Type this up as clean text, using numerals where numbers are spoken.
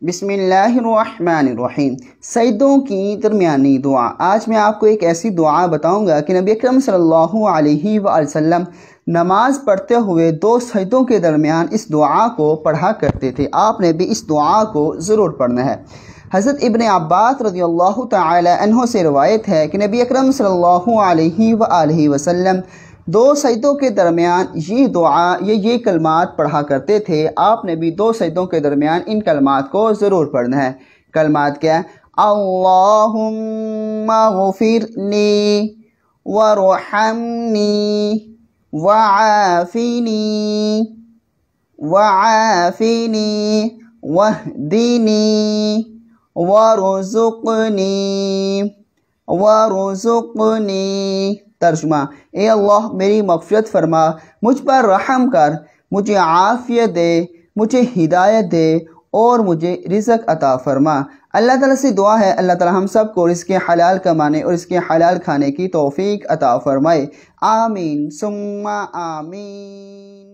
بسم اللہ الرحمن الرحیم۔ سجدوں کی درمیانی دعا۔ آج میں آپ کو ایک ایسی دعا بتاؤں گا کہ نبی اکرم صلی اللہ علیہ وآلہ وسلم نماز پڑھتے ہوئے 2 سجدوں کے درمیان اس دعا کو پڑھا کرتے تھے۔ آپ نے بھی اس دعا کو ضرور پڑھنا ہے۔ حضرت ابن عباس رضی اللہ تعالی عنہ سے روایت ہے کہ نبی اکرم صلی اللہ علیہ وآلہ وسلم 2 سجدوں کے درمیان یہ دعا یہ کلمات پڑھا کرتے تھے۔ آپ نے بھی 2 سجدوں کے درمیان ان کلمات کو ضرور پڑھنا ہے۔ کلمات کیا؟ اللہم اغفرلی ورحمنی وعافنی واہدنی وارزقنی۔ ترجمہ: اے اللہ میری مغفرت فرما، مجھ پر رحم کر، مجھے عافیت دے، مجھے ہدایت دے اور مجھے رزق عطا فرما۔ اللہ تعالیٰ سے دعا ہے اللہ تعالیٰ ہم سب کو رزق حلال کمانے اور رزق حلال کھانے کی توفیق عطا فرمائے۔ آمین ثم آمین۔